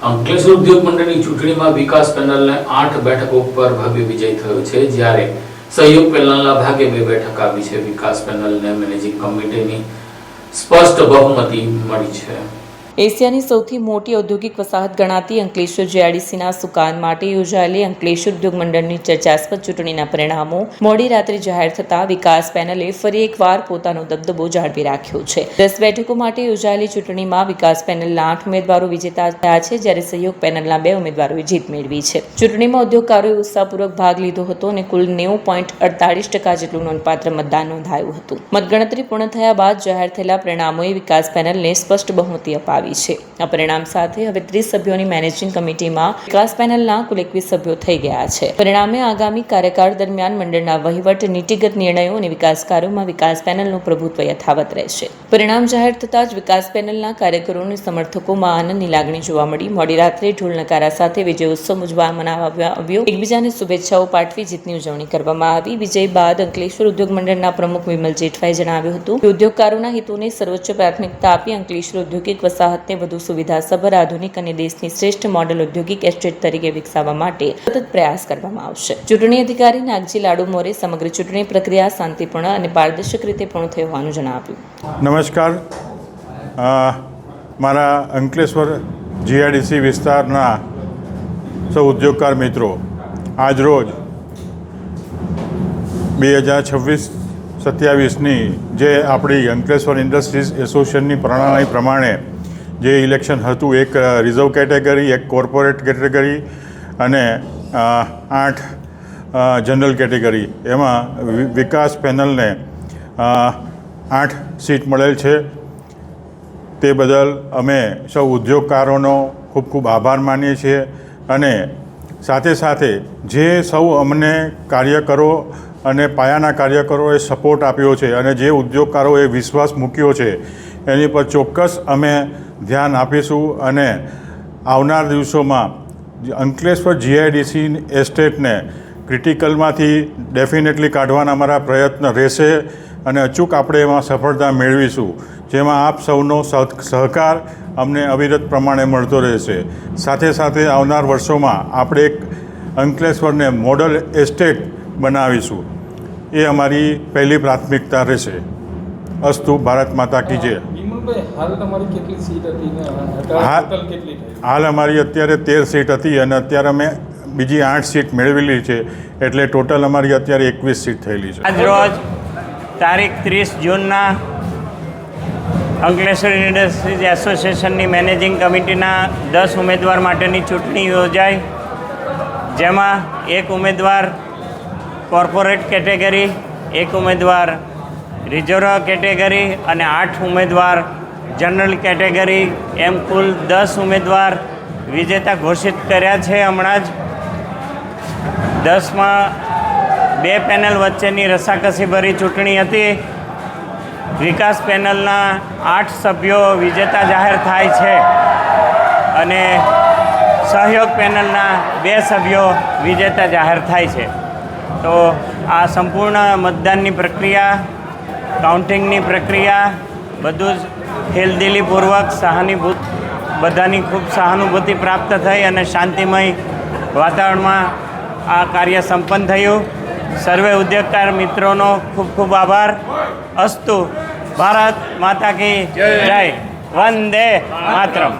અંકલેશ્વર ઉદ્યોગ મંડળની ચૂંટણીમાં વિકાસ પેનલને 8 બેઠકો પર ભવ્ય વિજય થયો છે, જ્યારે સહયોગ પેનલના ભાગે 2 બેઠક આવી છે. વિકાસ પેનલને મેનેજિંગ કમિટીની સ્પષ્ટ બહુમતી મળી છે. એશિયાની સૌથી મોટી ઔદ્યોગિક વસાહત ગણાતી અંકલેશ્વર જીઆઈડીસીના સુકાન માટે યોજાયેલી અંકલેશ્વર ઉદ્યોગ મંડળની ચર્ચાસ્પદ ચૂંટણીના પરિણામો મોડી રાત્રે જાહેર થતાં વિકાસ પેનલે ફરી એકવાર પોતાનો દબદબો જાળવી રાખ્યો છે. 10 બેઠકો માટે યોજાયેલી ચૂંટણીમાં વિકાસ પેનલના 8 ઉમેદવારો વિજેતા થયા છે, જ્યારે સહયોગ પેનલના 2 ઉમેદવારોએ જીત મેળવી છે. ચૂંટણીમાં ઉદ્યોગકારોએ ઉત્સાહપૂર્વક ભાગ લીધો હતો અને કુલ 90.48% જેટલું નોંધપાત્ર મતદાન નોંધાયું હતું. મતગણતરી પૂર્ણ થયા બાદ જાહેર થયેલા પરિણામોએ વિકાસ પેનલને સ્પષ્ટ બહુમતી અપાવી છે. આ પરિણામ સાથે હવે 30 સભ્યોની મેનેજિંગ કમિટીમાં વિકાસ પેનલના કુલ 21 સભ્યો થઈ ગયા છે. પરિણામે આગામી કાર્યકાળ દરમિયાન મંડળના વહીવટ, નીતિગત નિર્ણયો અને વિકાસ કાર્યોમાં વિકાસ પેનલનું પ્રભુત્વ યથાવત રહેશે. પરિણામ જાહેર થતાં જ વિકાસ પેનલના કાર્યકરો અને સમર્થકોમાં આનંદની લાગણી જોવા મળી. મોડી રાત્રે ઢોલ નકારા સાથે વિજય ઉત્સવ મનાવવામાં આવ્યો. એકબીજાને શુભેચ્છાઓ પાઠવી જીતની ઉજવણી કરવામાં આવી. વિજય બાદ અંકલેશ્વર ઉદ્યોગ મંડળના પ્રમુખ વિમલ જેઠવાએ જણાવ્યું હતું કે ઉદ્યોગકારોના હિતોને સર્વોચ્ચ પ્રાથમિકતા આપી અંકલેશ્વર ઔદ્યોગિક વસાહતને વધુ સુવિધાસભર, આધુનિક અને દેશની શ્રેષ્ઠ મોડલ ઔદ્યોગિક એસ્ટેટ તરીકે વિકસાવવા માટે સતત પ્રયાસ કરવામાં આવશે. ચૂંટણી અધિકારી નાગજી લાડુ મોરે સમગ્ર ચૂંટણી પ્રક્રિયા શાંતિપૂર્ણ અને પારદર્શક રીતે પૂર્ણ થઈ હોવાનું જણાવ્યું. નમસ્કાર. મારા અંકલેશ્વર જીઆઈડીસી વિસ્તારના સૌ ઉદ્યોગકાર મિત્રો, આજ રોજ 2026-27ની જે આપણી અંકલેશ્વર ઇન્ડસ્ટ્રીઝ એસોસિએશનની પ્રણાલી પ્રમાણે જે ઇલેક્શન હતું, એક રિઝર્વ કેટેગરી, એક કોર્પોરેટ કેટેગરી અને 8 જનરલ કેટેગરી, એમાં વિકાસ પેનલને 8 સીટ મળેલ છે. તે બદલ અમે સૌ ઉદ્યોગકારોનો ખૂબ ખૂબ આભાર માનીએ છીએ અને સાથે સાથે જે સૌ અમને કાર્યકરો અને પાયાના કાર્યકરોએ સપોર્ટ આપ્યો છે અને જે ઉદ્યોગકારોએ વિશ્વાસ મૂક્યો છે એની પર ચોક્કસ અમે ધ્યાન આપીશું અને આવનાર દિવસોમાં અંકલેશ્વર જીઆઈડીસી એસ્ટેટને ક્રિટિકલમાંથી ડેફિનેટલી કાઢવાના અમારા પ્રયત્ન રહેશે અને અચૂક આપણે એમાં સફળતા મેળવીશું, જેમાં આપ સૌનો સહકાર અમને અવિરત પ્રમાણે મળતો રહેશે. સાથે સાથે આવનાર વર્ષોમાં આપણે એક અંકલેશ્વરને મોડલ એસ્ટેટ બનાવીશું, એ અમારી પહેલી પ્રાથમિકતા રહેશે. અસ્તુ. ભારત માતા કી જય. હાલ અમારી અત્યારે 13 સીટ હતી અને અત્યારે અમે બીજી 8 સીટ મેળવેલી છે, એટલે ટોટલ અમારી અત્યારે 21 સીટ થયેલી છે. આજ રોજ તારીખ 30 જૂનના અંકલેશ્વર ઇન્ડસ્ટ્રીઝ એસોસિએશનની મેનેજિંગ કમિટીના 10 ઉમેદવાર માટેની ચૂંટણી યોજાઈ, જેમાં 1 ઉમેદવાર કોર્પોરેટ કેટેગરી, 1 ઉમેદવાર રિઝર્વ કેટેગરી અને 8 ઉમેદવાર જનરલ કેટેગરી, એમ કુલ 10 ઉમેદવાર વિજેતા ઘોષિત કર્યા છે. હમણાં જ 10માં 2 પેનલ વચ્ચેની રસાકસીભરી ચૂંટણી હતી. વિકાસ પેનલના 8 સભ્યો વિજેતા જાહેર થાય છે અને સહયોગ પેનલના 2 સભ્યો વિજેતા જાહેર થાય છે. તો આ સંપૂર્ણ મતદાનની પ્રક્રિયા, કાઉન્ટિંગની પ્રક્રિયા બધું જ ખેલદિલીપૂર્વક બધાની ખૂબ સહાનુભૂતિ પ્રાપ્ત થઈ અને શાંતિમય વાતાવરણમાં આ કાર્ય સંપન્ન થયું. સર્વે ઉદ્યોગકાર મિત્રોનો ખૂબ ખૂબ આભાર. અસ્તુ. ભારત માતા કી જય. વંદે માતરમ.